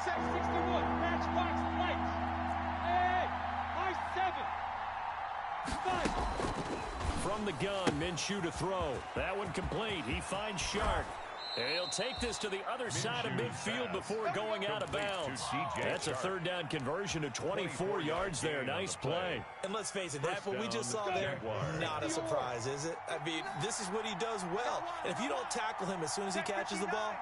61, matchbox lights. Hey, I 7. 5. From the gun, Minshew to throw. That one complete. He finds Shark. And he'll take this to the other side of midfield before going out of bounds. That's a third down conversion of 24 yards there. Nice play. And let's face it, that what we just saw there, not a surprise, is it? I mean, this is what he does well. And if you don't tackle him as soon as he catches the ball,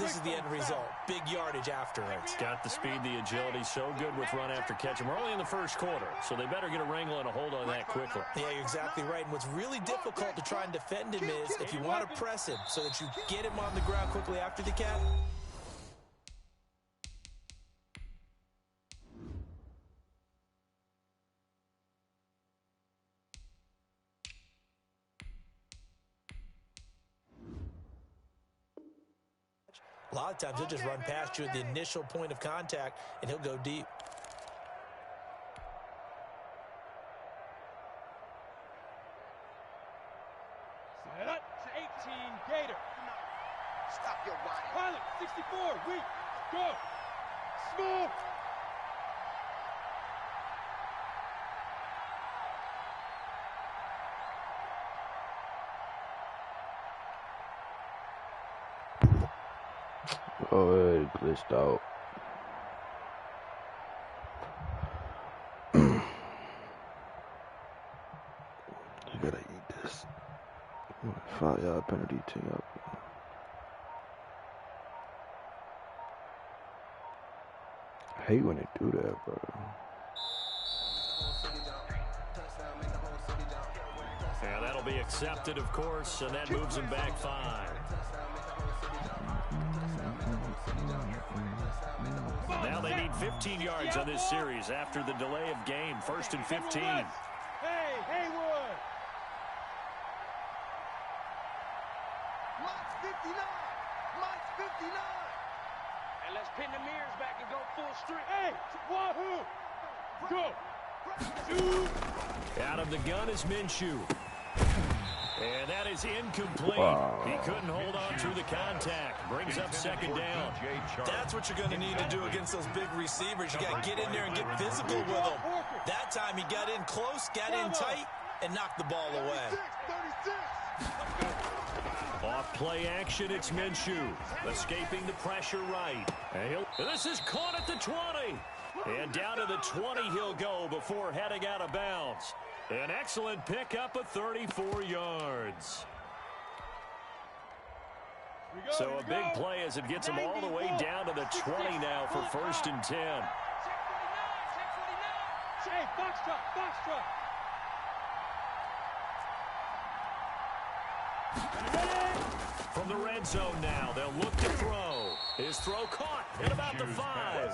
this is the end result. Big yardage afterwards. Got the speed, the agility, so good with run after catch. And we're only in the first quarter, so they better get a wrangle and a hold on that quickly. Yeah, you're exactly right. And what's really difficult to try and defend him is if you want to press him so that you get him on the ground quickly after the catch. A lot of times he'll just run past you at the initial point of contact, and he'll go deep. Set up to 18, Gator. Stop your whining. Pilot, 64, weak. Go. Smoke. Oh, it glitched out. I gotta eat this. 5-yard penalty, 10-yard. I hate when they do that, bro. Yeah, that'll be accepted, of course, and that moves him back 5. Now they need 15 yards on this series after the delay of game. 1st and 15. Hey, Haywood. Mike's 59. Mike's 59. And let's pin the mirrors back and go full strength. Hey, Wahoo. Go. Out of the gun is Minshew. And that is incomplete. Wow. He couldn't hold on through the contact. Brings up 2nd down. That's what you're going to need to do against those big receivers. You got to get in there and get physical with them. That time he got in close, got in tight, and knocked the ball away. 36. Off play action, it's Minshew. Escaping the pressure right. And this is caught at the 20. And down to the 20 he'll go before heading out of bounds. An excellent pickup of 34 yards. So a big play as it gets him all the way down to the 20 now for 1st and 10. Hey, Foxtrot. From the red zone now, they'll look to throw. His throw caught at about the 5.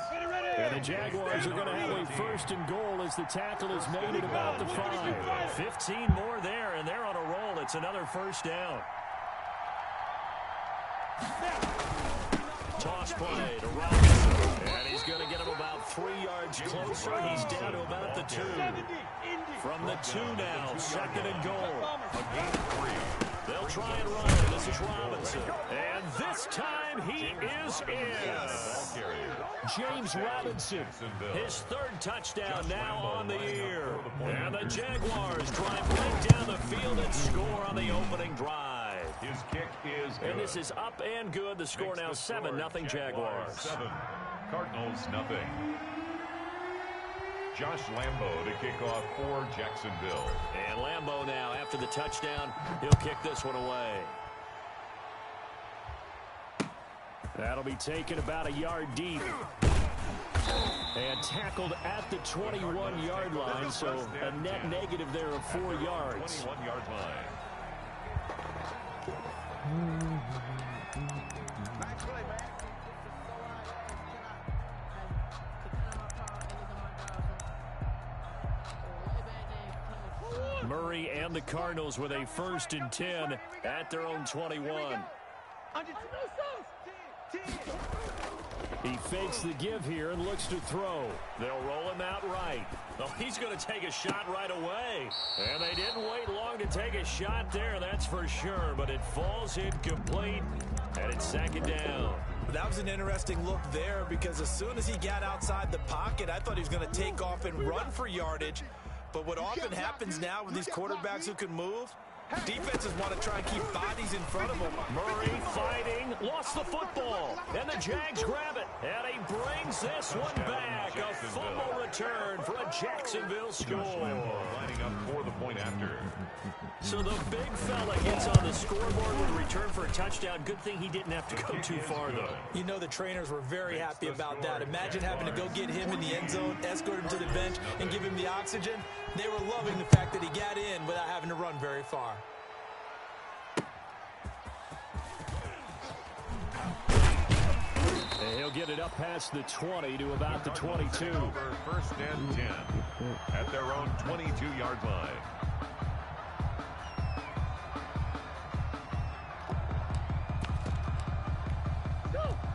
And the Jaguars are going to have a 1st and goal as the tackle is made at about the 5. 15 more there, and they're on a roll. It's another 1st down. Toss play to Robinson. And he's going to get him about 3 yards closer. He's down to about the 2. From the 2 now, 2nd and goal. They'll try and run it. This is Robinson. And this time he is in. James Robinson, his 3rd touchdown now on the year. And the Jaguars drive right down the field and score on the opening drive. His kick is good. And this is up and good. The score now 7-0 Jaguars. 7. Cardinals nothing. Josh Lambo to kick off for Jacksonville. And Lambo now, after the touchdown, he'll kick this one away. That'll be taken about a yard deep. And tackled at the 21-yard line, so a net negative there of 4 yards. 21-yard line. Murray and the Cardinals with a 1st and 10 at their own 21. He fakes the give here and looks to throw. They'll roll him out right. Oh, he's going to take a shot right away. And they didn't wait long to take a shot there, that's for sure. But it falls incomplete, and it's 2nd down. That was an interesting look there because as soon as he got outside the pocket, I thought he was going to take off and run for yardage. But what often happens now with these quarterbacks who can move, defenses want to try and keep bodies in front of them. Murray fighting, lost the football, and the Jags grab it. And he brings this one back. A fumble return for a Jacksonville score. Lining up for the point after. So the big fella gets on the scoreboard with a return for a touchdown. Good thing he didn't have to go too far, though. You know the trainers were very happy about that. Imagine having to go get him in the end zone, escort him to the bench, and give him the oxygen. They were loving the fact that he got in without having to run very far. And he'll get it up past the 20 to about the 22. Over 1st and 10 at their own 22-yard line.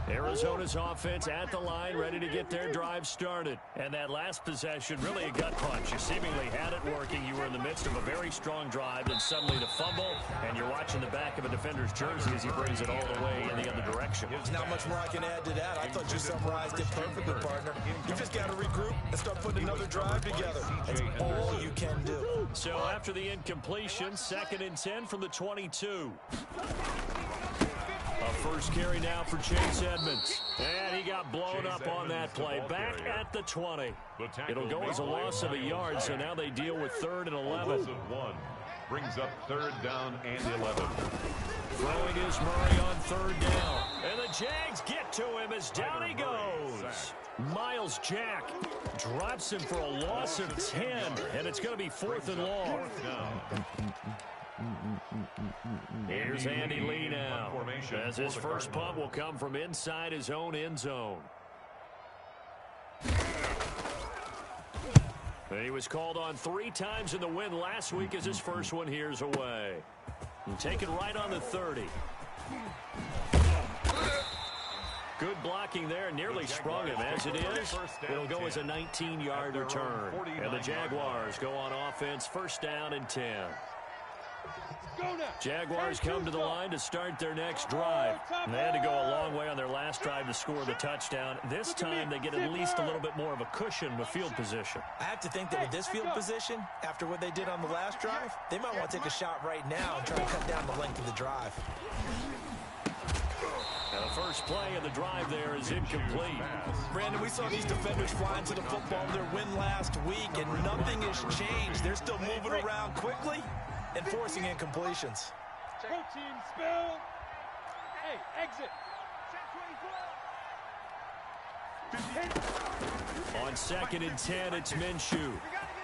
Arizona's offense at the line, ready to get their drive started. And that last possession, really a gut punch. You seemingly had it working. You were in the midst of a very strong drive, and suddenly to fumble, and you're watching the back of a defender's jersey as he brings it all the way in the other direction. There's not much more I can add to that. I thought you summarized it perfectly, partner. You just got to regroup and start putting another drive together. That's all you can do. So after the incompletion, 2nd and 10 from the 22. A first carry now for Chase Edmonds. And he got blown up on that play. Back at the 20. It'll go as a loss of a yard, so now they deal with 3rd and 11. Brings up 3rd down and 11. Throwing is Murray on 3rd down. And the Jags get to him as down he goes. Miles Jack drops him for a loss of 10. And it's going to be 4th and long. Here's Andy Lee now, as his first punt will come from inside his own end zone. He was called on 3 times in the win last week as his first one here's away. And taken right on the 30. Good blocking there, nearly sprung him. As it is, it'll go as a 19-yard return. And the Jaguars go on offense, 1st down and 10. Jaguars come to the line to start their next drive. They had to go a long way on their last drive to score the touchdown. This time they get at least a little bit more of a cushion with field position. I have to think that with this field position, after what they did on the last drive, they might want to take a shot right now and try to cut down the length of the drive. Now the first play of the drive there is incomplete. Brandon, we saw these defenders flying to the football in their win last week, and nothing has changed. They're still moving around quickly and forcing incompletions. Protein spill. Hey, exit. On 2nd and 10, it's Minshew.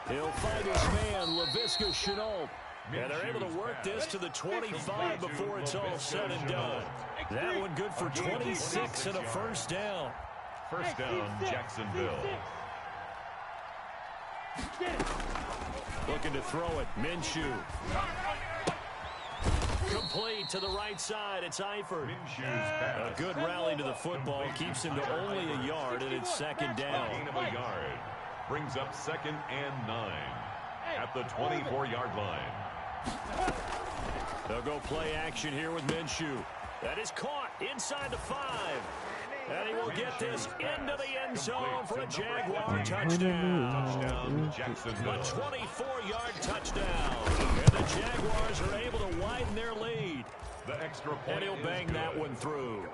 He'll fight his man, Laviska Shenault. And they're able to work this to the 25 before it's all said and done. That one good for 26 and a 1st down. 1st down, Jacksonville. Looking to throw it, Minshew. Complete to the right side, it's Eifert. A good rally to the football, keeps him to only a yard, and it's 2nd down. Gain of a yard. Brings up 2nd and 9 at the 24-yard line. They'll go play action here with Minshew. That is caught inside the 5. And he will get this into the end zone for a Jaguar touchdown. Jacksonville. A 24-yard touchdown. And the Jaguars are able to widen their lead. The extra point. And he'll bang that one through.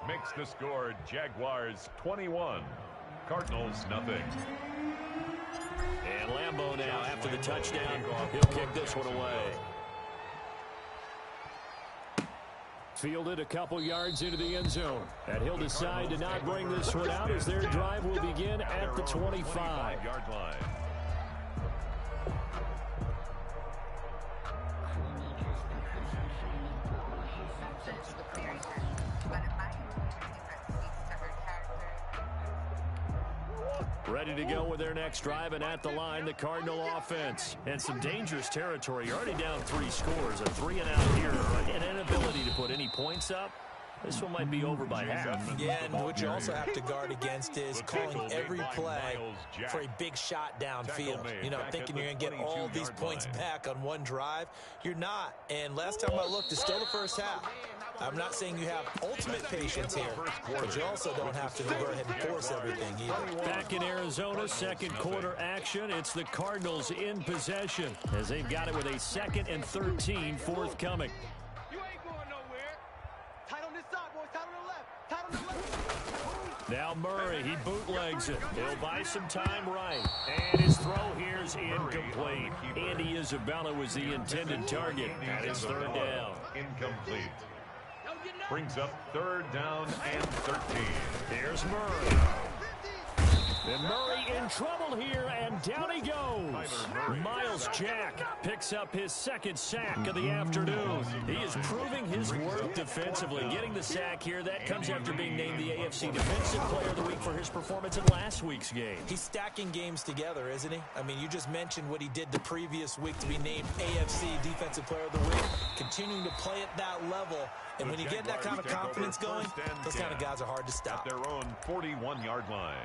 Makes the score Jaguars 21. Cardinals nothing. And Lambeau now after the touchdown. He'll kick this one away. Fielded a couple yards into the end zone. And he'll decide to not bring this one out as their drive will begin at the 25-yard line. Ready to go with their next drive, and at the line, the Cardinal offense. And some dangerous territory. You're already down 3 scores. A 3-and-out here. An inability to put any points up. This one might be over by half. Yeah, and what you also have to guard against is calling every play for a big shot downfield. You know, thinking you're going to get all these points back on one drive. You're not. And last time I looked, it's still the first half. I'm not saying you have ultimate patience here, but you also don't have to go ahead and force everything either. Back in Arizona, second quarter action. It's the Cardinals in possession as they've got it with a 2nd and 13 forthcoming. Now Murray, he bootlegs it. He'll buy some time right. And his throw here is incomplete. Andy Isabella was the intended target. That is 3rd down. Incomplete. Brings up 3rd down and 13. Here's Murray. And Murray in trouble here, and down he goes. Miles Jack picks up his 2nd sack of the afternoon. He is proving his worth defensively. Getting the sack here, that comes after being named the AFC Defensive Player of the Week for his performance in last week's game. He's stacking games together, isn't he? I mean, you just mentioned what he did the previous week to be named AFC Defensive Player of the Week. Continuing to play at that level. And when you get that kind of confidence going, those kind of guys are hard to stop. At their own 41-yard line.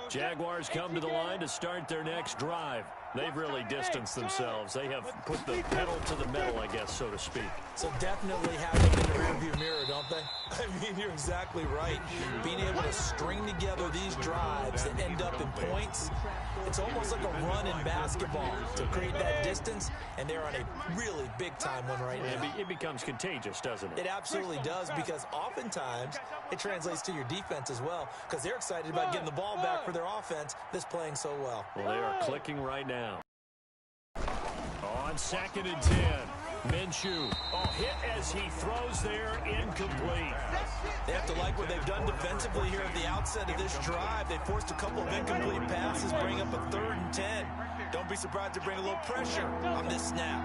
Jaguars come to the line to start their next drive. They've really distanced themselves. They have put the pedal to the metal, I guess, so to speak. So definitely have them in the rearview mirror, don't they? I mean, you're exactly right. Being able to string together these drives that end up in points, it's almost like a run in basketball to create that distance, and they're on a really big-time one right now. It becomes contagious, doesn't it? It absolutely does, because oftentimes it translates to your defense as well, because they're excited about getting the ball back for their offense that's playing so well. Well, they are clicking right now. On 2nd and 10, Minshew. Hit as he throws there, incomplete. They have to like what they've done defensively here at the outset of this drive. They forced a couple of incomplete passes, bring up a 3rd and 10. Don't be surprised to bring a little pressure on this snap.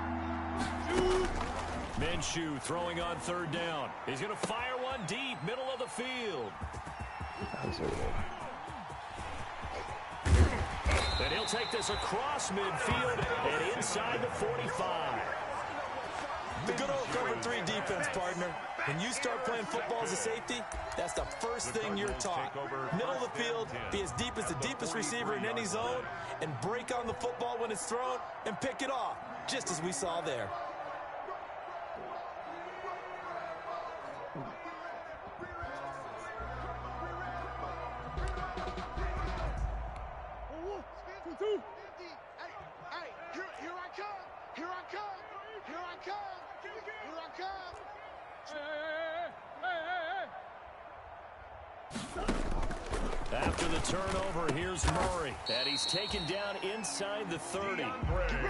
Minshew throwing on 3rd down. He's going to fire one deep, middle of the field. And he'll take this across midfield and inside the 45. The good old cover 3 defense, partner. When you start playing football as a safety, that's the first thing you're taught. Middle of the field, be as deep as the deepest receiver in any zone, and break on the football when it's thrown and pick it off, just as we saw there. After the turnover, here's Murray. And he's taken down inside the 30.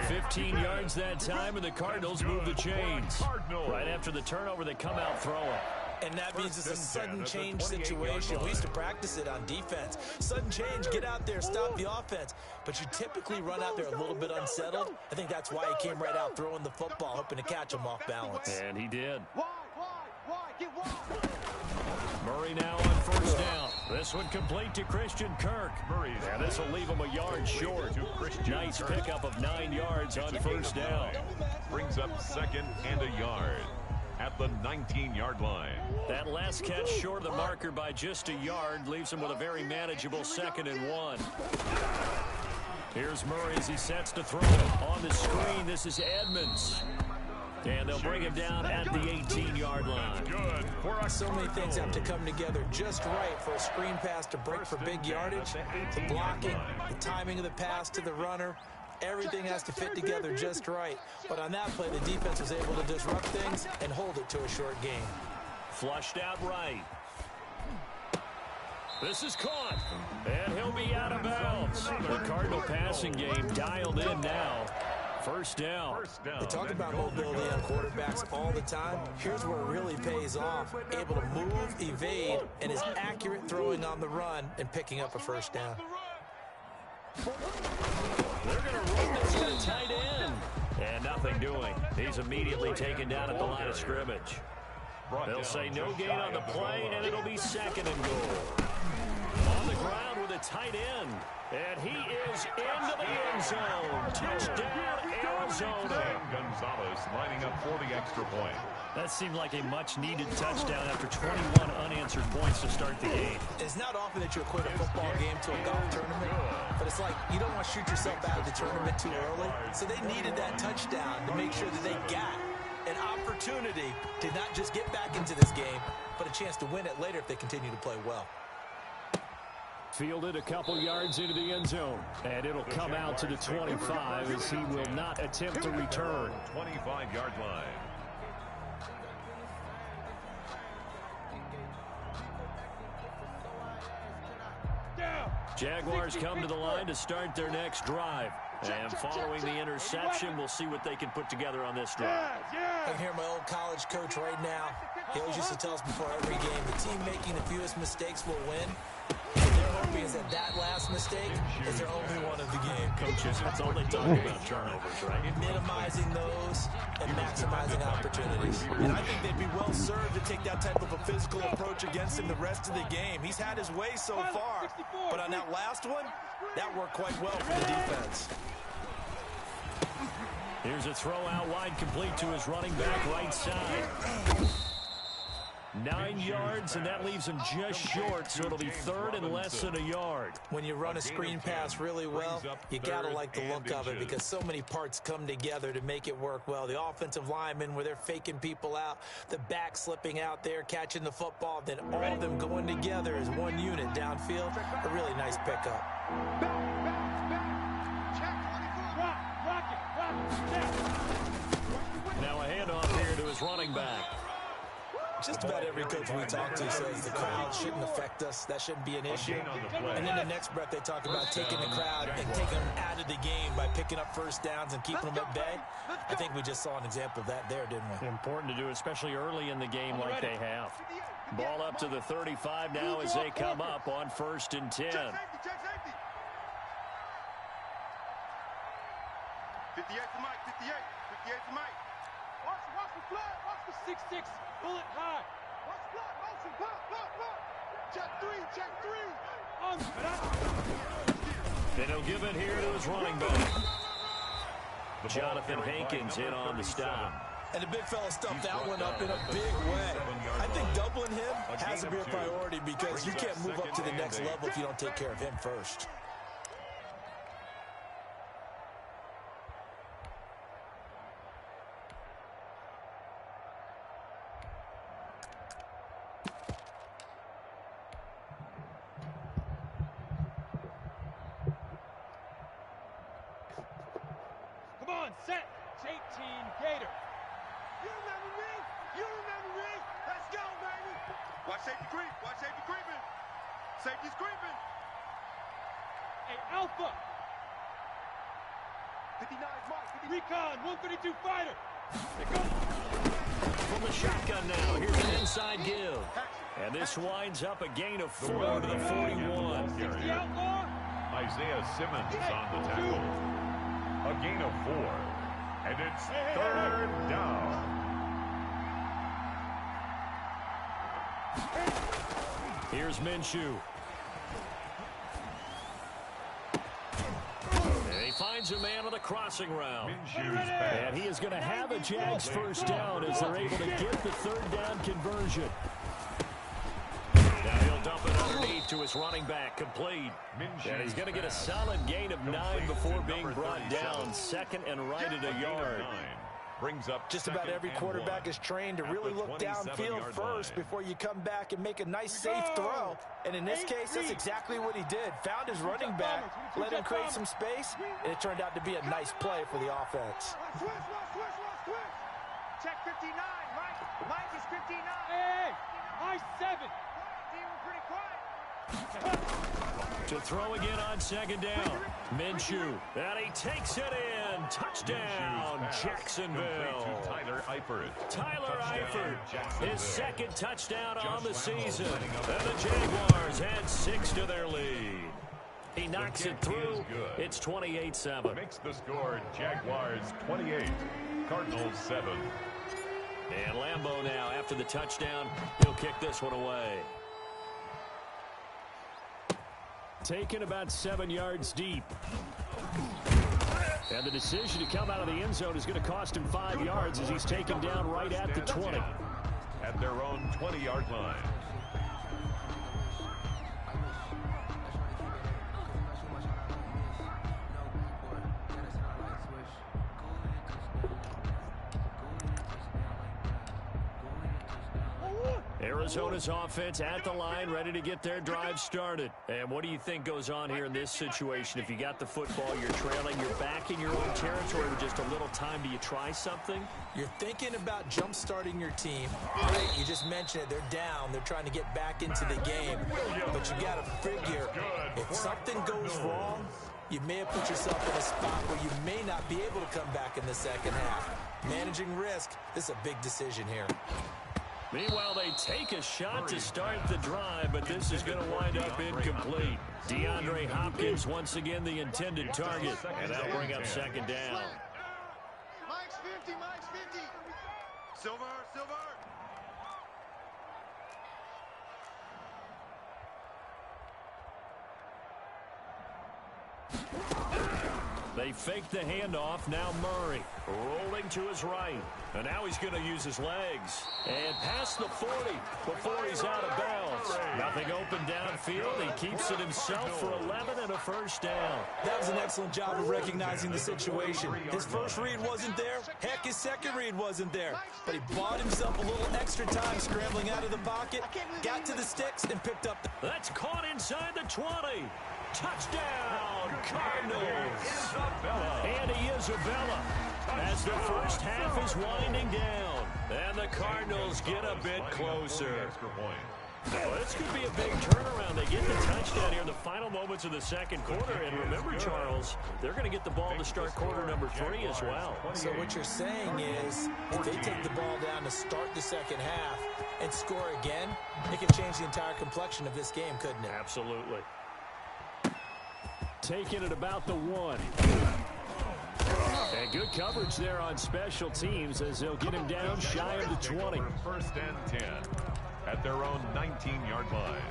15 yards that time, and the Cardinals move the chains. Right after the turnover, they come out throwing. And that means it's a sudden change situation. We used to practice it on defense. Sudden change, get out there, stop the offense. But you typically run out there a little bit unsettled. I think that's why he came right out throwing the football, hoping to catch him off balance. And he did. Murray now on 1st down. This one complete to Christian Kirk. And this will leave him a yard short. Nice pickup of 9 yards on 1st down. Brings up 2nd and a yard at the 19-yard line. That last catch short of the marker by just a yard leaves him with a very manageable 2nd and 1. Here's Murray as he sets to throw. On the screen, this is Edmonds. And they'll bring him down at the 18-yard line. So many things have to come together just right for a screen pass to break for big yardage. The blocking, the timing of the pass to the runner, everything has to fit together just right. But on that play, the defense was able to disrupt things and hold it to a short game. Flushed out right. This is caught, and he'll be out of bounds. The Cardinal passing game dialed in now. 1st down. They talk about mobility on quarterbacks all the time. Here's where it really pays off. Able to move, evade, and is accurate throwing on the run and picking up a 1st down. They're going to run this to the tight end. And nothing doing. He's immediately taken down at the line of scrimmage. They'll say no gain on the play, and it'll be second and goal. On the ground with a tight end. And he is into the end zone. Touchdown, Arizona. Gonzalez lining up for the extra point. That seemed like a much-needed touchdown after 21 unanswered points to start the game. It's not often that you equate a football game to a golf tournament, but it's like you don't want to shoot yourself out of the tournament too early. So they needed that touchdown to make sure that they got an opportunity to not just get back into this game, but a chance to win it later if they continue to play well. Fielded a couple yards into the end zone, and it'll come out to the 25 as he will not attempt to return. 25-yard line. Jaguars come to the line to start their next drive. And following the interception, we'll see what they can put together on this drive. I can hear my old college coach right now. He always used to tell us before every game, the team making the fewest mistakes will win. And their hope is that that last mistake is their only one of the game. Coaches, that's all they talk about, turnovers, right? Minimizing those and maximizing opportunities. And I think they'd be well served to take that type of a physical approach against him the rest of the game. He's had his way so far, but on that last one, that worked quite well for the defense. Here's a throw out wide, complete to his running back right side. 9 yards, and that leaves him just short, so it'll be third and less than a yard. When you run a screen pass really well, you got to like the look of it because so many parts come together to make it work well. The offensive linemen, where they're faking people out, the back slipping out there, catching the football, then all of them going together as one unit downfield. A really nice pickup. Now a handoff here to his running back. Just about every coach we talk to says the crowd shouldn't affect us. That shouldn't be an issue. And in the next breath, they talk about taking the crowd and taking them out of the game by picking up first downs and keeping them at bay. I think we just saw an example of that there, didn't we? Important to do, especially early in the game like they have. Ball up to the 35 now as they come up on 1st and 10. 58 to Mike, 58 to Mike. Watch the flag, watch the 6-6, bullet high. Watch block, motion, block. Check three. And he'll give it here to his running back. Jonathan Hankins in on the stop. And the big fella stuffed that one up in a big way. I think doubling him has to be a priority because you can't move up to the next level if you don't take care of him first. Set, J-Team Gator. You remember me? Let's go, baby. Watch safety creeping. Safety's creeping. Hey, Alpha. 59 Mike. Recon, 132 fighter. Here goes. From the shotgun now, here's an inside give. And this winds up a gain of 4 to the 41. The outlaw. Isaiah Simmons on the tackle. A gain of 4. And it's third down. Here's Minshew. And he finds a man on the crossing route. And he is going to have a Jags first down as they're able to get the third down conversion. Now he'll dump it underneath to his running back, complete. And he's going to get a solid gain of 9 before being brought down. Second and right at a yard. Brings up just about every quarterback is trained to really look downfield first before you come back and make a nice safe throw. And in this case, that's exactly what he did. Found his running back, let him create some space, and it turned out to be a nice play for the offense. Check 59, Mike. Mike is 59. Hey, high 7. To throw again on second down. Minshew. And he takes it in. Touchdown, Jacksonville. Tyler Eifert. His second touchdown on the season. And the Jaguars add 6 to their lead. He knocks it through. It's 28-7. Makes the score Jaguars 28, Cardinals 7. And Lambeau now, after the touchdown, he'll kick this one away. Taken about 7 yards deep. And the decision to come out of the end zone is going to cost him 5 yards as he's taken down right at the 20. At their own 20-yard line. Arizona's offense at the line, ready to get their drive started. And what do you think goes on here in this situation? If you got the football, you're trailing, you're back in your own territory with just a little time. Do you try something? You're thinking about jump-starting your team. Right? You just mentioned it. They're down. They're trying to get back into the game. But you got to figure, if something goes wrong, you may have put yourself in a spot where you may not be able to come back in the second half. Managing risk, this is a big decision here. Meanwhile, they take a shot to start the drive, but this is going to wind up incomplete. DeAndre Hopkins, once again, the intended target, and that'll bring up second down. Mike's 50, Mike's 50. Silver, Silver. They fake the handoff. Now Murray rolling to his right. And now he's going to use his legs. And past the 40 before he's out of bounds. Nothing open downfield. He keeps it himself for 11 and a first down. That was an excellent job of recognizing the situation. His first read wasn't there. Heck, his second read wasn't there. But he bought himself a little extra time scrambling out of the pocket, got to the sticks, and picked up the... That's caught inside the 20. Touchdown, Cardinals. Andy Isabella as the first half is winding down. And the Cardinals get a bit closer. Well, this could be a big turnaround. They get the touchdown here in the final moments of the second quarter. And remember, Charles, they're going to get the ball to start quarter number 3 as well. So what you're saying is, if they take the ball down to start the second half and score again, it could change the entire complexion of this game, couldn't it? Absolutely. Taking it about the 1. And good coverage there on special teams as they'll get him down shy of the 20. First and 10 at their own 19-yard line.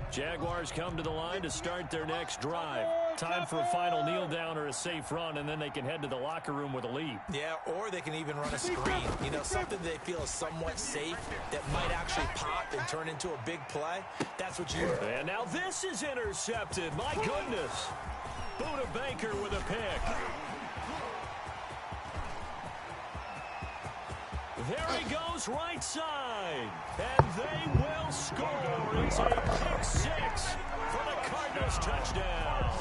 Jaguars come to the line to start their next drive. Time for a final kneel down or a safe run, and then they can head to the locker room with a lead. Yeah, or they can even run a screen. You know, something they feel is somewhat safe that might actually pop and turn into a big play. That's what you... And now this is intercepted. My goodness. Buda Baker with a pick. There he goes right side. And they will score. It's a pick 6 for the Cardinals touchdown.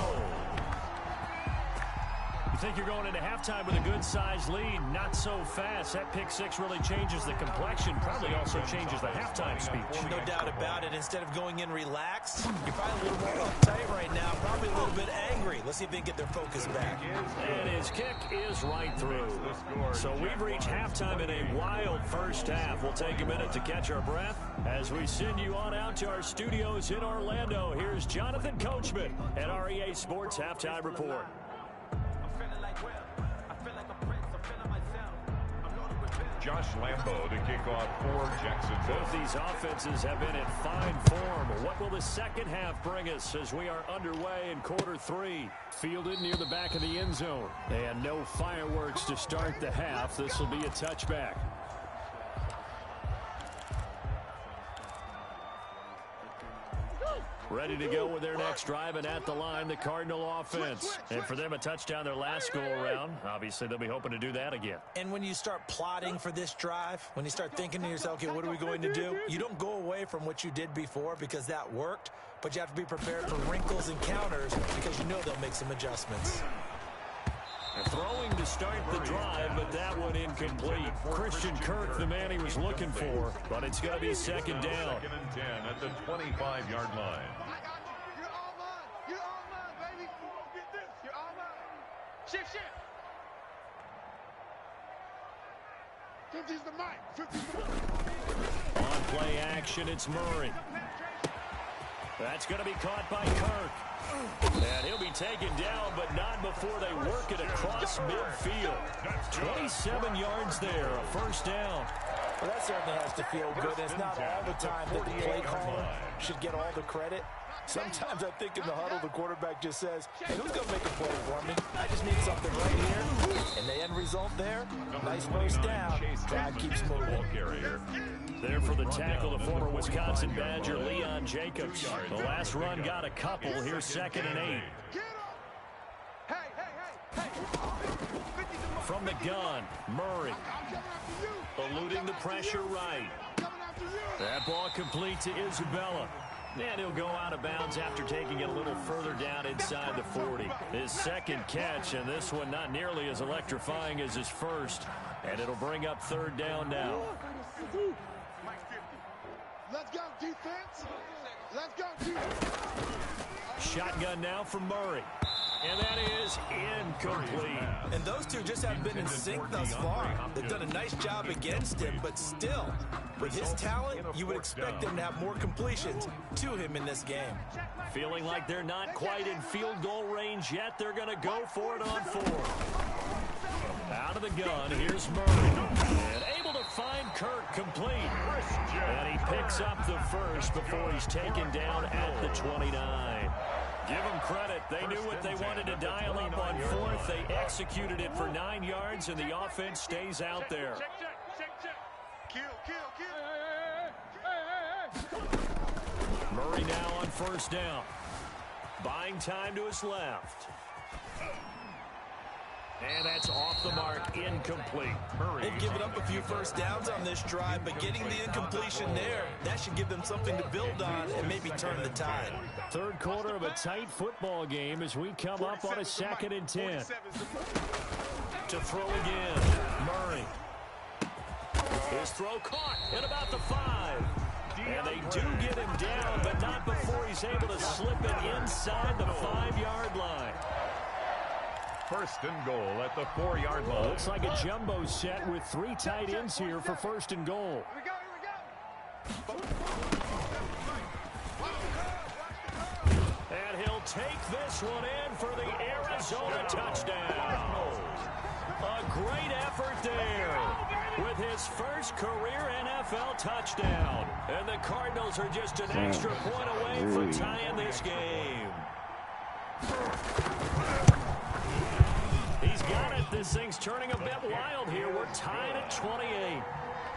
You think you're going into halftime with a good-sized lead? Not so fast. That pick 6 really changes the complexion. Probably also changes the halftime speech. No doubt about it. Instead of going in relaxed, you're probably a little more uptight right now. Probably a little bit angry. Let's see if they can get their focus back. And his kick is right through. So we've reached halftime in a wild first half. We'll take a minute to catch our breath as we send you on out to our studios in Orlando. Here's Jonathan Coachman at REA Sports Halftime Report. Josh Lambeau to kick off for Jacksonville. Both these offenses have been in fine form. What will the second half bring us as we are underway in quarter 3? Fielded near the back of the end zone. And no fireworks to start the half. This will be a touchback. Ready to go with their next drive, and at the line, the Cardinal offense. And for them, a touchdown their last go-around. Obviously, they'll be hoping to do that again. And when you start plotting for this drive, when you start thinking to yourself, okay, what are we going to do? You don't go away from what you did before because that worked, but you have to be prepared for wrinkles and counters because you know they'll make some adjustments. Throwing to start the drive, but that one incomplete. Christian Kirk, the man he was looking for, but it's going to be second down. Second and 10 at the 25-yard line. You're all mine. You're all mine, baby. Get this. You're all mine. Shift, shift. 50's the mic. 50's the mic. On play action, it's Murray. That's going to be caught by Kirk. And he'll be taken down, but not before they work it across midfield. 27 yards there, a first down. Well, that certainly has to feel good. It's not all the time that the play caller should get all the credit. Sometimes I think in the huddle, the quarterback just says, hey, who's going to make a play for me? I just need something right here. And the end result there, nice first down. Drive keeps moving. There for the tackle, the former Wisconsin Badger, Leon Jacobs. The last run got a couple. Here's 2nd and 8. From the gun, Murray. Eluding the pressure right. That ball complete to Isabella. And he'll go out of bounds after taking it a little further down inside the 40. His second catch, and this one not nearly as electrifying as his first. And it'll bring up 3rd down now. Let's go, defense. Let's go, defense. Shotgun now from Murray. And that is incomplete. And those two just haven't been in sync thus far. They've done a nice job against him, but still, with his talent, you would expect them to have more completions to him in this game. Feeling like they're not quite in field goal range yet. They're going to go for it on 4th. Out of the gun, here's Murray. And able to find Kirk complete. And he picks up the first before he's taken down at the 29. Give them credit. They knew what they wanted to dial up on 4th. They executed it for 9 yards, and the offense stays out there. Murray now on 1st down. Buying time to his left. And that's off the mark, incomplete. They've given up a few first downs on this drive, but getting the incompletion there, that should give them something to build on and maybe turn the tide. 3rd quarter of a tight football game as we come up on a 2nd and 10. To throw again, Murray. His throw caught at about the 5. And they do get him down, but not before he's able to slip it inside the 5-yard line. 1st and goal at the 4-yard line. Looks like a jumbo set with 3 tight ends here for 1st and goal. And he'll take this one in for the Arizona touchdown. A great effort there with his first career NFL touchdown. And the Cardinals are just an extra point away from tying this game. He's got it. This thing's turning a bit wild here. We're tied at 28.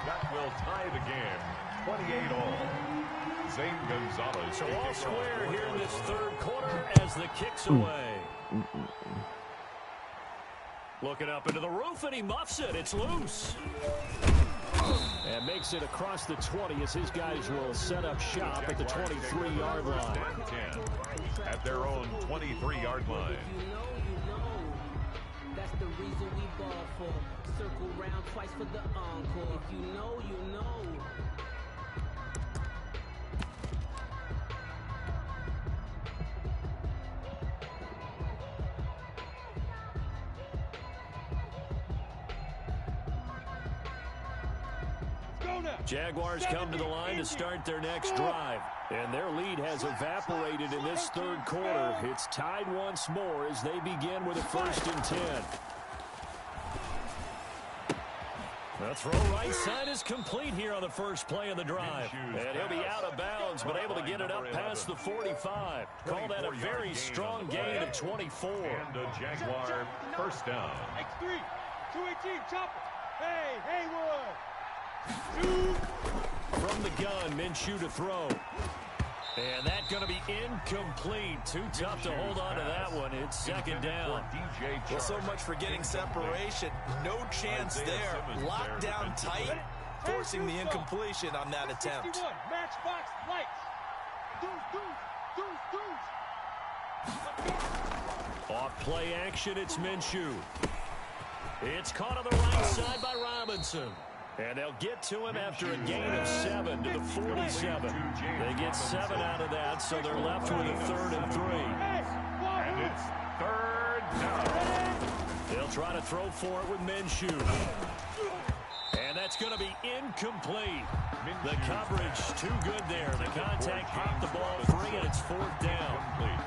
That will tie the game. 28 all. Zane Gonzalez. So all square here in this 3rd quarter as the kick's away. Looking up into the roof, and he muffs it. It's loose. And makes it across the 20 as his guys will set up shop at the 23-yard line. 10 at their own 23-yard line. That's the reason we ball for. Circle round twice for the encore. If you know, you know. Jaguars come to the line to start their next drive. And their lead has evaporated in this 3rd quarter. It's tied once more as they begin with a 1st and 10. The throw right side is complete here on the first play of the drive. And he'll be out of bounds, but able to get it up past the 45. Call that a very strong gain of 24. And a Jaguar 1st down. X3, 218, chopper. Hey, Haywood. From the gun, Minshew to throw. And that's going to be incomplete. Too tough to hold on to that one. It's 2nd down. Well, so much for getting separation. No chance there. Locked down tight, forcing the incompletion on that attempt. Matchbox lights. Off play action, it's Minshew. It's caught on the right side by Robinson. And they'll get to him after a gain of 7 to the 47. They get 7 out of that, so they're left with a 3rd and 3. And it's 3rd down. They'll try to throw for it with Minshew. And that's going to be incomplete. The coverage too good there. The contact popped the ball free, and it's 4th down.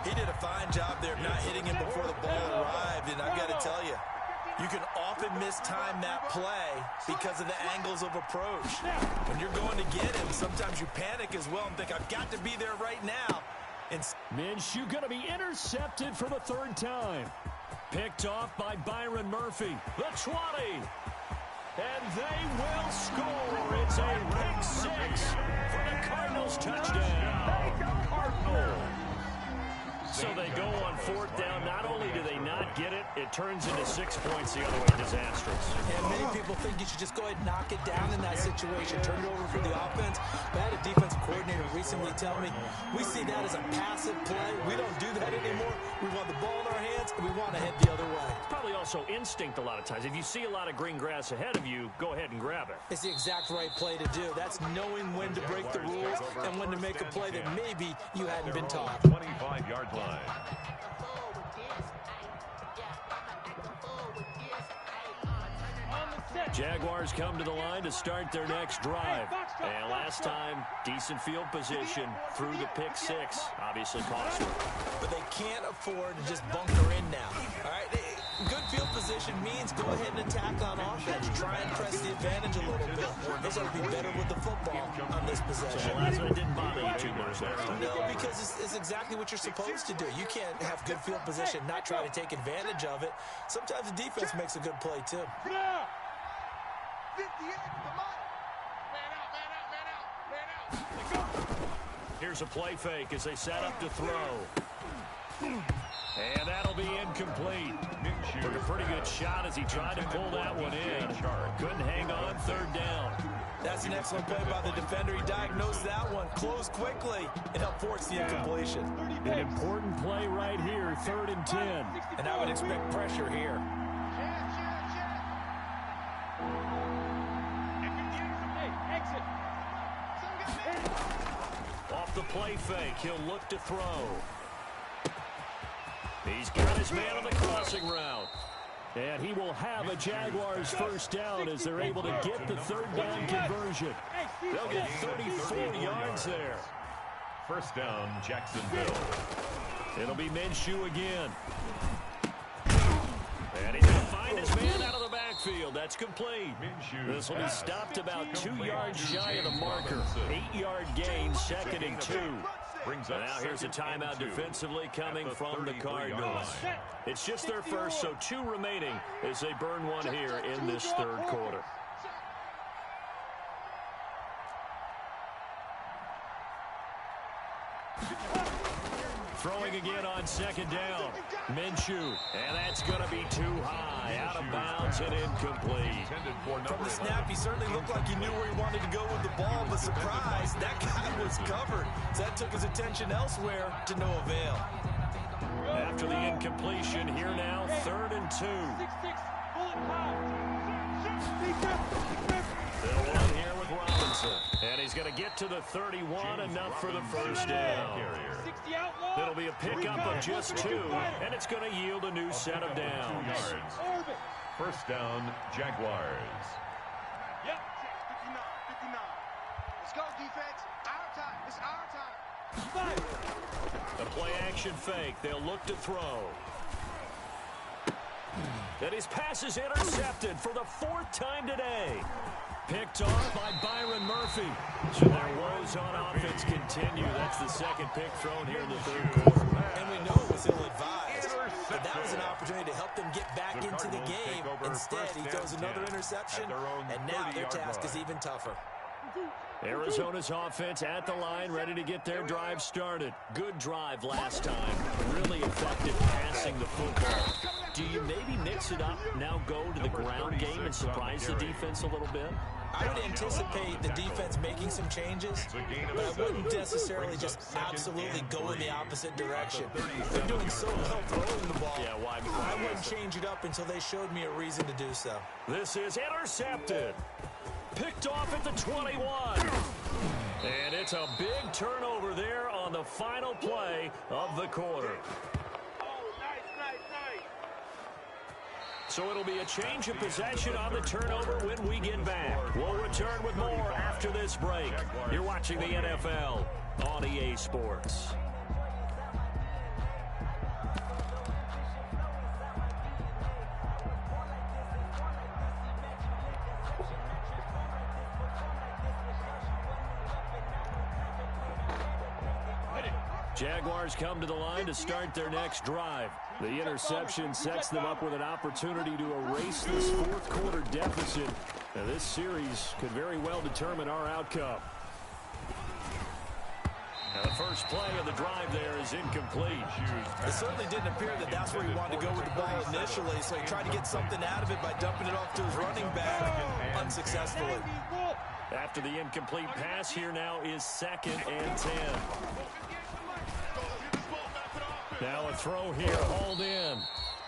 He did a fine job there of not hitting him before the ball arrived, and I've got to tell you, you can often mistime that play because of the angles of approach. When you're going to get him, sometimes you panic as well and think, I've got to be there right now. Minshew going to be intercepted for the 3rd time. Picked off by Byron Murphy. The 20. And they will score. It's a pick 6 for the Cardinals touchdown. Cardinals. So they go on 4th down. Not only do they not get it, it turns into 6 points the other way. Disastrous. And many people think you should just go ahead and knock it down in that situation. Turn it over for the offense. But I had a defensive coordinator recently tell me, we see that as a passive play. We don't do that anymore. We want the ball in our hands, and we want to head the other way. It's probably also instinct a lot of times. If you see a lot of green grass ahead of you, go ahead and grab it. It's the exact right play to do. That's knowing when to break the rules and when to make a play that maybe you hadn't been taught. 25-yard line. Jaguars come to the line to start their next drive. And last time, decent field position through the pick 6. Obviously costly. But they can't afford to just bunker in now. All right? Good field position means go ahead and attack on offense. Try and press the advantage a little bit. They've got to be better with the football on this possession. So that's what didn't bother you too much there. No, because it's exactly what you're supposed to do. You can't have good field position, not try to take advantage of it. Sometimes the defense makes a good play, too. 58, come on. Man out. Here's a play fake as they set up to throw. And that'll be incomplete. Took a pretty good shot as he tried to pull that one in. Couldn't hang on, 3rd down. That's an excellent play by the defender. He diagnosed that one, closed quickly, and helped force the incompletion. An important play right here, 3rd and 10. And I would expect pressure here. Off the play fake, he'll look to throw. He's got his man on the crossing route. And he will have a Jaguars 1st down as they're able to get the 3rd down conversion. They'll get 34 yards there. 1st down, Jacksonville. It'll be Minshew again. And he's going to find his man out of the backfield. That's complete. This will be stopped about 2 yards shy of the marker. 8-yard gain, 2nd and 2. Now here's a timeout defensively coming from the Cardinals. It's just their first, so 2 remaining as they burn one here in this 3rd quarter. Throwing again on 2nd down. Minshew. And that's going to be too high. Out of bounds and incomplete. From the snap, he certainly looked like he knew where he wanted to go with the ball, but surprise, that guy was covered. So that took his attention elsewhere to no avail. After the incompletion, here now, 3rd and 2. They'll run here with Robinson. And he's going to get to the 31, enough for the 1st down. It'll be a pickup of just 2, and it's going to yield a new set of downs. 2 yards. 1st down, Jaguars. Yep, 59. Let's go, defense. Our time. It's our time. The play action fake. They'll look to throw. And his pass is intercepted for the 4th time today. Picked off by Byron Murphy. So their woes on offense continue. That's the 2nd pick thrown here in the 3rd quarter. And we know it was ill-advised. But that was an opportunity to help them get back into the game. Instead, he throws another interception, and now their task is even tougher. Arizona's offense at the line, ready to get their drive started. Good drive last time. Really effective passing the football. Do you maybe mix it up, now go to the ground game and surprise the defense a little bit? I would anticipate the defense making some changes, but I wouldn't necessarily just absolutely go in the opposite direction. They're doing so well throwing the ball. Yeah, why? I wouldn't change it up until they showed me a reason to do so. This is intercepted. Picked off at the 21. And it's a big turnover there on the final play of the quarter. So it'll be a change of possession on the turnover when we get back. We'll return with more after this break. You're watching the NFL on EA Sports. Jaguars come to the line to start their next drive. The interception sets them up with an opportunity to erase this fourth quarter deficit. Now, this series could very well determine our outcome. Now, the first play of the drive there is incomplete. It certainly didn't appear that that's where he wanted to go with the ball initially, so he tried to get something out of it by dumping it off to his running back unsuccessfully. After the incomplete pass, here now is 2nd and 10. Now a throw here, hauled in.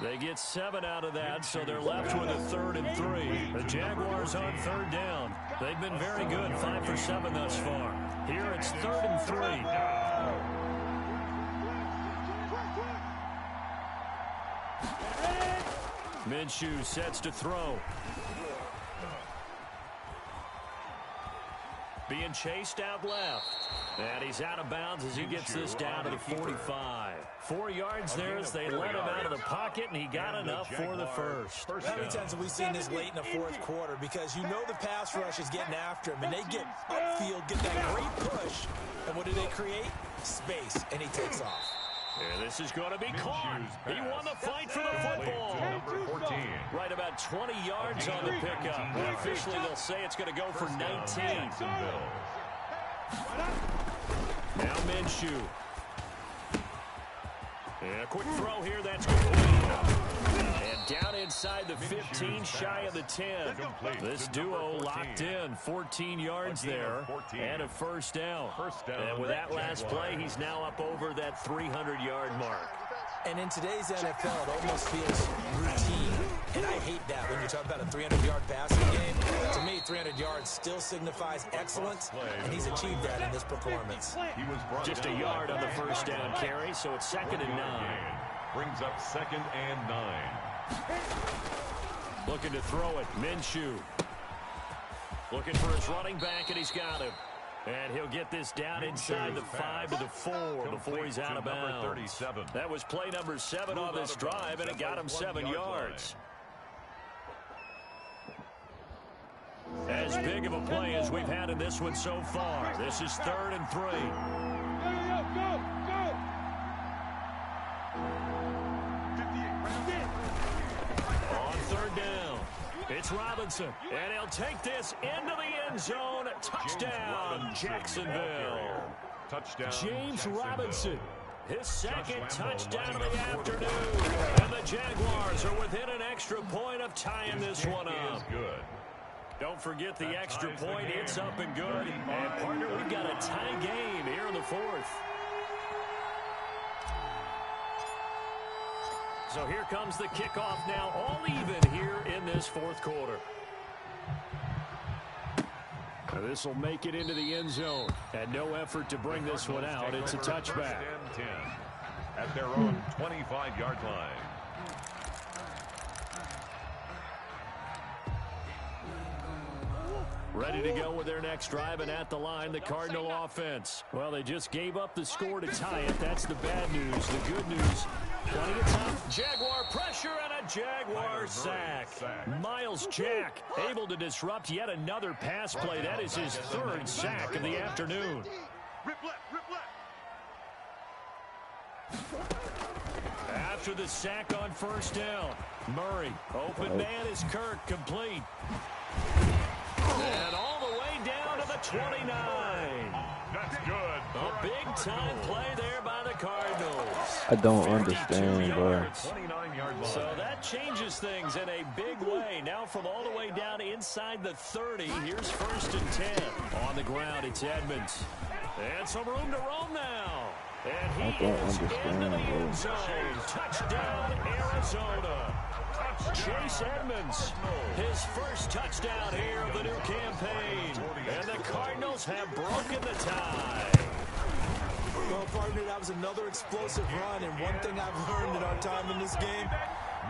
They get 7 out of that, so they're left with a 3rd and 3. The Jaguars on 3rd down. They've been very good, 5 for 7 thus far. Here it's 3rd and 3. Minshew sets to throw. Being chased out left. And he's out of bounds as he gets this down to the 45. 4 yards there as they let him out of the pocket, and he got enough for the first. How many times have we seen this late in the fourth quarter? Because you know the pass rush is getting after him, and they get upfield, get that great push. And what do they create? Space, and he takes off. Yeah, this is going to be caught. He won the fight for the football. Number 14. Right about 20 yards on the pickup. And officially, they'll say it's going to go for 19. Now Minshew. Yeah, quick throw here. That's complete. And down inside the 15, shy of the 10. This duo locked in. 14 yards there and a first down. And with that last play, he's now up over that 300-yard mark. And in today's NFL, it almost feels routine. And I hate that when you talk about a 300-yard passing game. To me, 300 yards still signifies excellence, and he's achieved that in this performance. Just a yard on the first down carry, so it's 2nd and 9. Brings up 2nd and 9. Looking to throw it, Minshew. Looking for his running back, and he's got him. And he'll get this down inside the 5 to the 4 before he's out of bounds. That was play number 7 on this drive, and it got him 7 yards. As big of a play as we've had in this one so far. This is 3rd and 3. On 3rd down, it's Robinson, and he'll take this into the end zone. Touchdown, Jacksonville. James Robinson, his 2nd touchdown of the afternoon. And the Jaguars are within an extra point of tying this one up. Don't forget the extra point. It's up and good. And, partner, we've got a tie game here in the 4th. So here comes the kickoff now, all even here in this 4th quarter. This will make it into the end zone. And no effort to bring this one out. It's a touchback. At their own 25-yard line. Ready to go with their next drive, and at the line, the Cardinal offense. Well, they just gave up the score to tie it. That's the bad news. The good news, plenty of time. Jaguar pressure and a Jaguar sack. Miles Jack able to disrupt yet another pass play. That is his 3rd sack of the afternoon. After the sack on 1st down, Murray. Open man is Kirk, complete. And all the way down to the 29. That's good. A big-time play there by the Cardinals. I don't understand, bro. So that changes things in a big way. Now from all the way down inside the 30, here's 1st and 10. On the ground, it's Edmonds. And some room to roam now. And he is into the end zone. Touchdown, Arizona. Chase Edmonds, his 1st touchdown here of the new campaign. And the Cardinals have broken the tie. Well, partner, that was another explosive run. And one thing I've learned in our time in this game,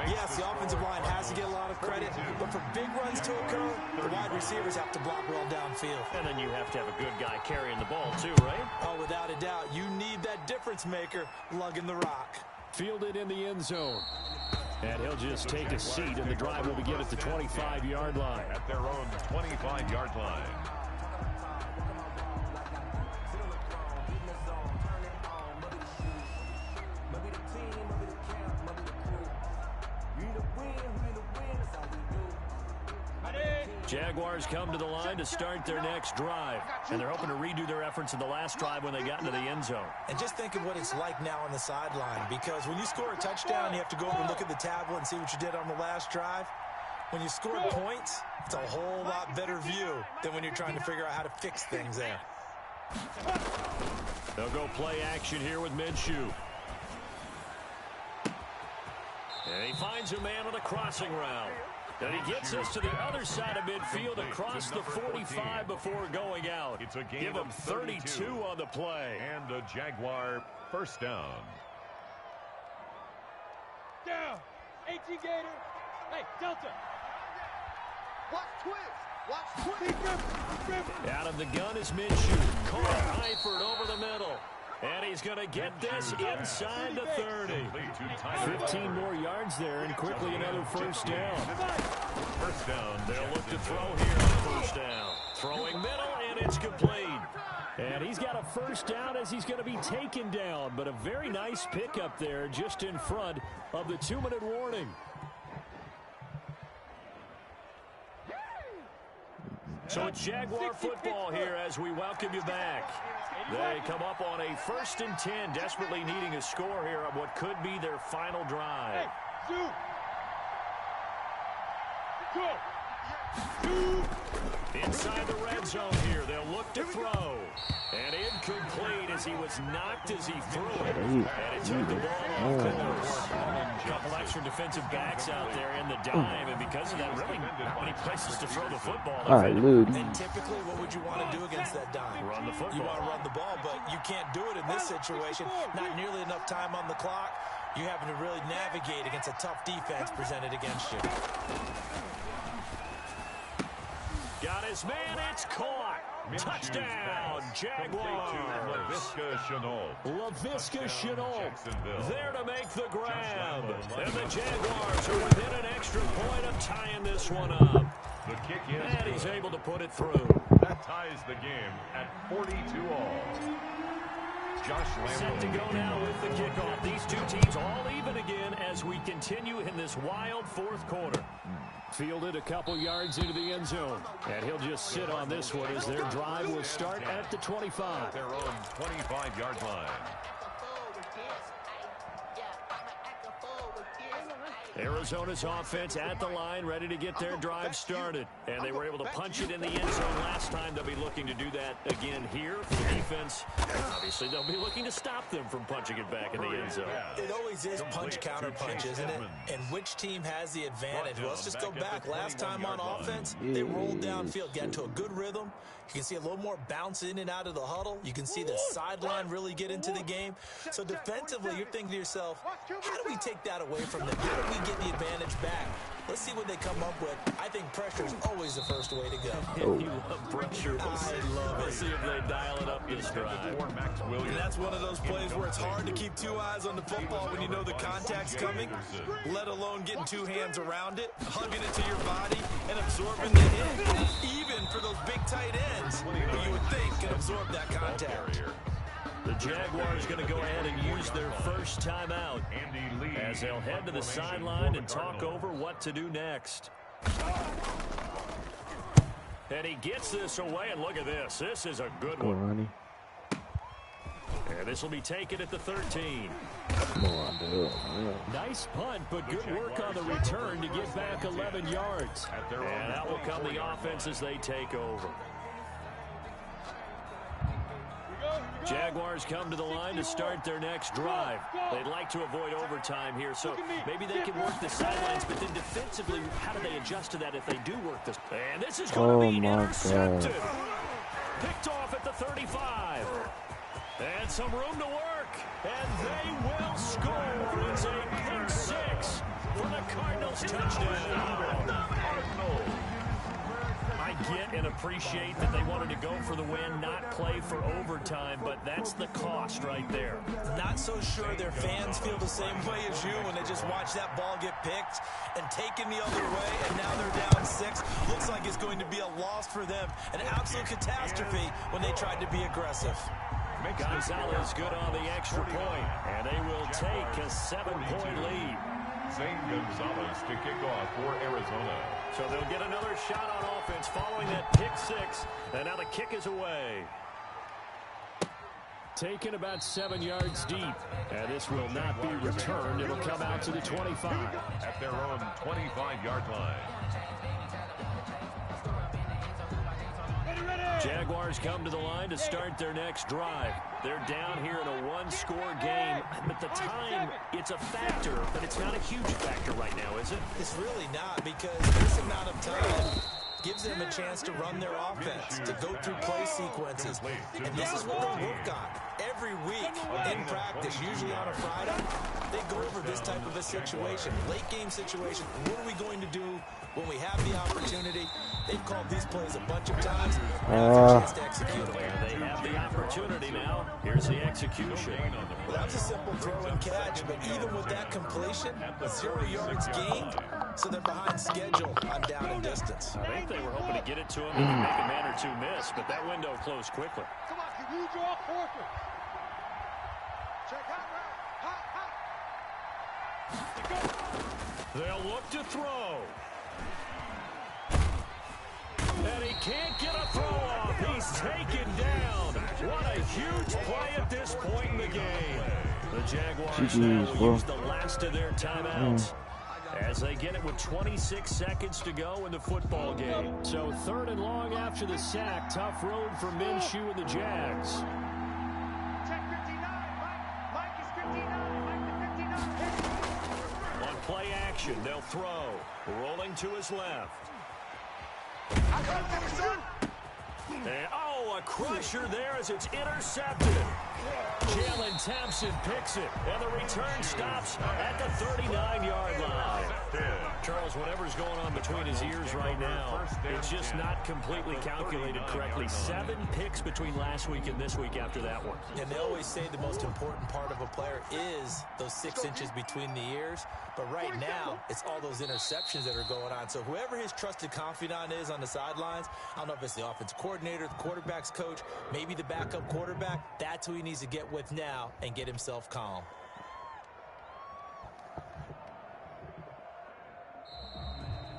Yes, the offensive line has to get a lot of credit, but for big runs to occur, the wide receivers have to block well downfield. And then you have to have a good guy carrying the ball too, right? Oh, without a doubt. You need that difference maker lugging the rock. Fielded in the end zone. And he'll just take a seat, and the drive will begin at the 25-yard line. At their own 25-yard line. Jaguars come to the line to start their next drive. And they're hoping to redo their efforts in the last drive when they got into the end zone. And just think of what it's like now on the sideline, because when you score a touchdown, you have to go over and look at the tablet and see what you did on the last drive. When you score points, it's a whole lot better view than when you're trying to figure out how to fix things there. They'll go play action here with Minshew. And he finds a man on the crossing route. And he gets us to the other side of midfield across the 45 before going out. It's a gain Give him of 32 on the play. And a Jaguar first down. Down. 18 Gator. Hey, Delta. Watch twist. Watch twist. Out of the gun is Minshew. Caught Eifert over the middle. And he's going to get this inside the 30. 15 more yards there, and quickly another first down. First down. They'll look to throw here on first down. Throwing middle, and it's complete. And he's got a first down as he's going to be taken down. But a very nice pickup there just in front of the 2-minute warning. So it's Jaguar football here as we welcome you back. They come up on a 1st and 10, desperately needing a score here on what could be their final drive. Inside the red zone here, they'll look to throw. And incomplete as he was knocked as he threw it. And it took the ball off course. A couple extra defensive backs out there in the dime, and because of that, really not many places to throw the football. And typically, what would you want to do against that dime? Run the football. You want to run the ball, but you can't do it in this situation. Not nearly enough time on the clock. You're having to really navigate against a tough defense presented against you. Got his man, it's caught. Touchdown, Jaguars. Laviska Shenault there to make the grab. And the Jaguars are within an extra point of tying this one up. The kick is and he's able to put it through. That ties the game at 42-all. Josh Lambo set to go now with the kickoff. These two teams all even again as we continue in this wild fourth quarter. Fielded a couple yards into the end zone. And he'll just sit on this one as their drive will start at the 25. Their own 25-yard line. Arizona's offense at the line, ready to get their drive started. And they were able to punch it in the end zone last time. They'll be looking to do that again here for the defense. Obviously, they'll be looking to stop them from punching it back in the end zone. It always is punch-counter-punch, isn't it? And which team has the advantage? Well, let's just go back. Last time on offense, they rolled downfield, got into a good rhythm. You can see a little more bounce in and out of the huddle. You can see the sideline really get into the game. So defensively, you're thinking to yourself, how do we take that away from them? How do we get the advantage back? Let's see what they come up with. I think pressure is always the first way to go. You love pressure. I love it. Let's see if they dial it up this drive. And that's one of those plays where it's hard to keep two eyes on the football when you know the contact's coming, let alone getting two hands around it, hugging it to your body, and absorbing the hit. Even for those big tight ends, who you would think can absorb that contact. The Jaguars going to go ahead and use their first timeout as they'll head to the sideline and talk over what to do next. And he gets this away, and look at this. This is a good one. And this will be taken at the 13. Nice punt, but good work on the return to get back 11 yards. And that will come the offense as they take over. Jaguars come to the line to start their next drive. They'd like to avoid overtime here, so maybe they can work the sidelines, but then defensively, how do they adjust to that if they do work this? And this is going to be intercepted. Picked off at the 35. And some room to work. And they will score. It's a pick six for the Cardinals touchdown. I get and appreciate that they wanted to go for the win, not play for overtime, but that's the cost right there. Not so sure their fans feel the same way as you when they just watch that ball get picked and taken the other way, and now they're down 6. Looks like it's going to be a loss for them. An absolute catastrophe when they tried to be aggressive. Gonzalez good on the extra point, and they will take a 7-point lead. Zane Gonzalez to kick off for Arizona. So they'll get another shot on offense following that pick 6, and now the kick is away. Taken about 7 yards deep, and this will not be returned. It'll come out to the 25. At their own 25-yard line. Jaguars come to the line to start their next drive. They're down here in a 1-score game, but the time, it's a factor, but it's not a huge factor right now, is it? It's really not, because this amount of time gives them a chance to run their offense, to go through play sequences. And this is what they work on every week in practice, usually on a Friday. They go over this type of a situation, late game situation. What are we going to do when we have the opportunity? They've called these plays a bunch of times. Now it's a chance to execute them. They have the opportunity now. Here's the execution. Well, that was a simple throw and catch, but even with that completion, 0 yards gained, so they're behind schedule on down and distance. I think they were hoping to get it to him and make a man or two miss, but that window closed quickly. Come on, can you draw forfeit? Check hot route. Hot. They'll look to throw. And he can't get a throw off. He's taken down. What a huge play at this point in the game. The Jaguars now will use the last of their timeouts as they get it with 26 seconds to go in the football game. So 3rd and long after the sack. Tough road for Minshew and the Jags. Check 59. Mike is 59. Mike to 59. On play action, they'll throw. Rolling to his left. I got it, son. And, oh, a crusher there as it's intercepted. Jalen Thompson picks it, and the return stops at the 39-yard line. Charles, whatever's going on between his ears right now, it's just not completely calculated correctly. 7 picks between last week and this week after that one. And they always say the most important part of a player is those 6 inches between the ears. But right now, it's all those interceptions that are going on. So whoever his trusted confidant is on the sidelines, I don't know if it's the offensive coordinator, the quarterback's coach, maybe the backup quarterback, that's who he needs to get with now and get himself calm.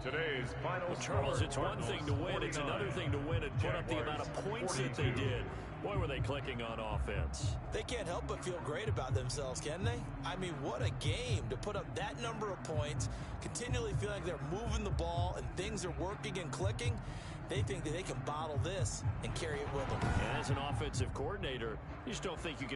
Today's final Charles, score, it's one thing to win. It's another thing to win and put up the amount of points that they did. Boy, were they clicking on offense. They can't help but feel great about themselves, can they? I mean, what a game to put up that number of points, continually feeling like they're moving the ball and things are working and clicking. They think that they can bottle this and carry it with them. And as an offensive coordinator, you just don't think you can